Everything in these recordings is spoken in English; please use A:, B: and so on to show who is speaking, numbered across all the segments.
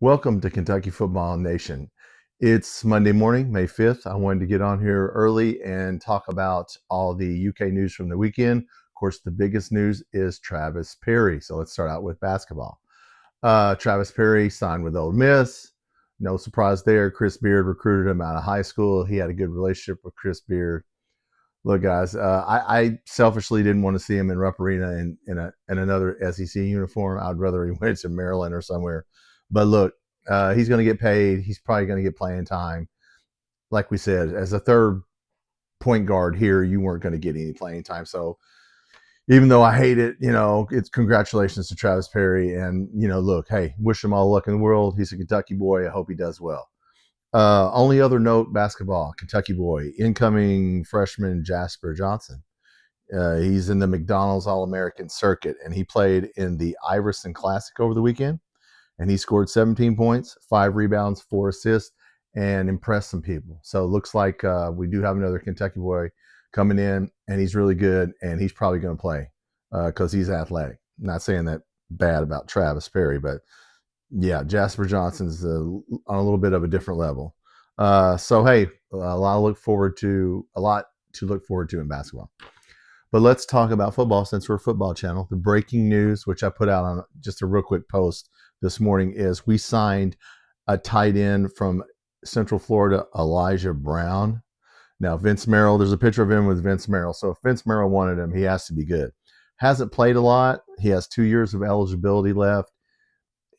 A: Welcome to Kentucky Football Nation. It's Monday morning, May 5th. I wanted to get on here early and talk about all the UK news from the weekend. Of course, the biggest news is Travis Perry. So let's start out with basketball. Travis Perry signed with Ole Miss. No surprise there. Chris Beard recruited him out of high school. He had a good relationship with Chris Beard. Look, guys, I selfishly didn't want to see him in Rupp Arena in another SEC uniform. I'd rather he went to Maryland or somewhere. But look, he's going to get paid. He's probably going to get playing time. Like we said, as a third point guard here, you weren't going to get any playing time. So even though I hate it, it's congratulations to Travis Perry. And, look, hey, wish him all the luck in the world. He's a Kentucky boy. I hope he does well. Only other note, basketball, Kentucky boy, incoming freshman Jasper Johnson. He's in the McDonald's All-American circuit, and he played in the Iverson Classic over the weekend, and he scored 17 points, 5 rebounds, 4 assists, and impressed some people. So it looks like we do have another Kentucky boy coming in, and he's really good, and he's probably going to play because he's athletic. I'm not saying that bad about Travis Perry, but yeah, Jasper Johnson's on a little bit of a different level. So hey, a lot to look forward to in basketball. But let's talk about football since we're a football channel. The breaking news, which I put out on just a real quick post this morning, is we signed a tight end from Central Florida, Elijah Brown. Now, Vince Merrill, there's a picture of him with Vince Merrill. So if Vince Merrill wanted him, he has to be good. Hasn't played a lot. He has 2 years of eligibility left.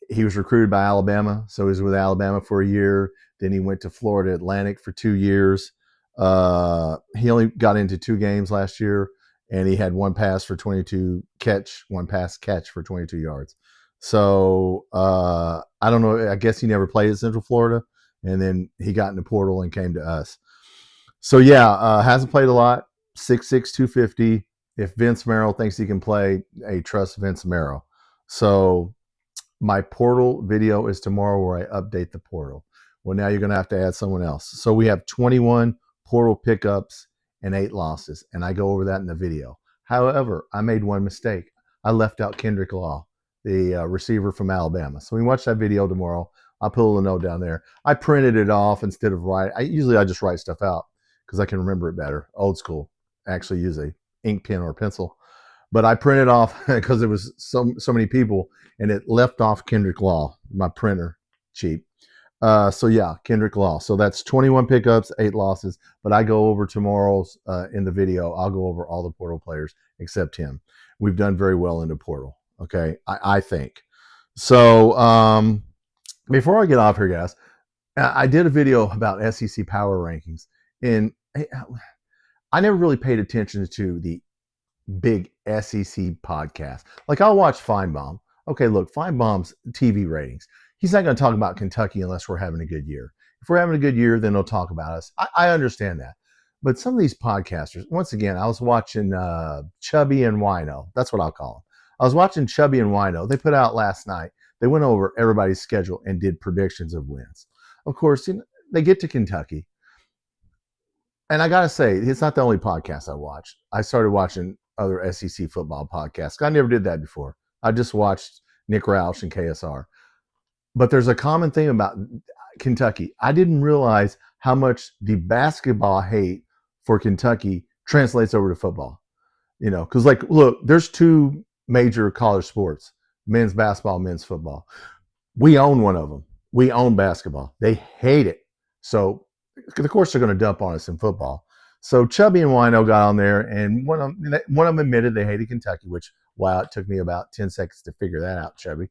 A: He was recruited by Alabama, so he was with Alabama for a year. Then he went to Florida Atlantic for 2 years. He only got into 2 games last year, and he had 1 pass for 22 catch, 1 pass catch for 22 yards. So I don't know. I guess he never played at Central Florida, and then he got in the portal and came to us. So yeah, hasn't played a lot. 6'6", 250. If Vince Merrill thinks he can play, hey, trust Vince Merrill. So my portal video is tomorrow where I update the portal. Well, now you're going to have to add someone else. So we have 21 portal pickups and 8 losses, and I go over that in the video. However, I made one mistake. I left out Kendrick Law, the receiver from Alabama. So we watch that video tomorrow. I'll put a little note down there. I printed it off instead of write. I just write stuff out because I can remember it better. Old school. Actually use a ink pen or pencil. But I printed off because there was so many people, and it left off Kendrick Law, my printer, cheap. So yeah, Kendrick Law. So that's 21 pickups, 8 losses. But I go over tomorrow's in the video. I'll go over all the portal players except him. We've done very well in the portal. Okay, I think. So before I get off here, guys, I did a video about SEC power rankings, and I never really paid attention to the big SEC podcast. Like, I'll watch Feinbaum. Okay, look, Feinbaum's TV ratings. He's not going to talk about Kentucky unless we're having a good year. If we're having a good year, then they'll talk about us. I understand that. But some of these podcasters, once again, I was watching Chubby and Wino. That's what I'll call them. I was watching Chubby and Wino. They put out last night. They went over everybody's schedule and did predictions of wins. Of course, they get to Kentucky. And I got to say, it's not the only podcast I watched. I started watching other SEC football podcasts. I never did that before. I just watched Nick Roush and KSR. But there's a common thing about Kentucky. I didn't realize how much the basketball hate for Kentucky translates over to football. Because look, there's 2 major college sports, men's basketball, men's football. We own one of them. We own basketball. They hate it. So, of course, they're going to dump on us in football. So Chubby and Wino got on there, and one of them admitted they hated Kentucky, which, wow, it took me about 10 seconds to figure that out, Chubby.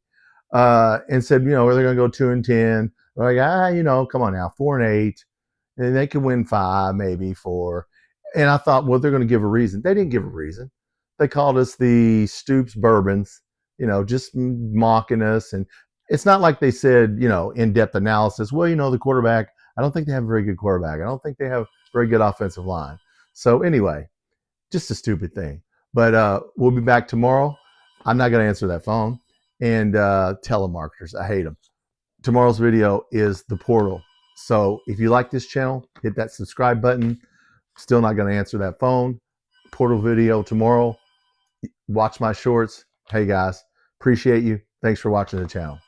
A: And said, they're going to go 2-10. They're like, come on now, 4-8, and they can win 5, maybe 4. And I thought, well, they're going to give a reason. They didn't give a reason. They called us the Stoops Bourbons, just mocking us. And it's not like they said, in-depth analysis. Well, the quarterback, I don't think they have a very good quarterback. I don't think they have a very good offensive line. So anyway, just a stupid thing. But we'll be back tomorrow. I'm not going to answer that phone. And telemarketers, I hate them. Tomorrow's video is the portal. So if you like this channel, hit that subscribe button. Still not going to answer that phone. Portal video tomorrow. Watch my shorts. Hey guys, appreciate you. Thanks for watching the channel.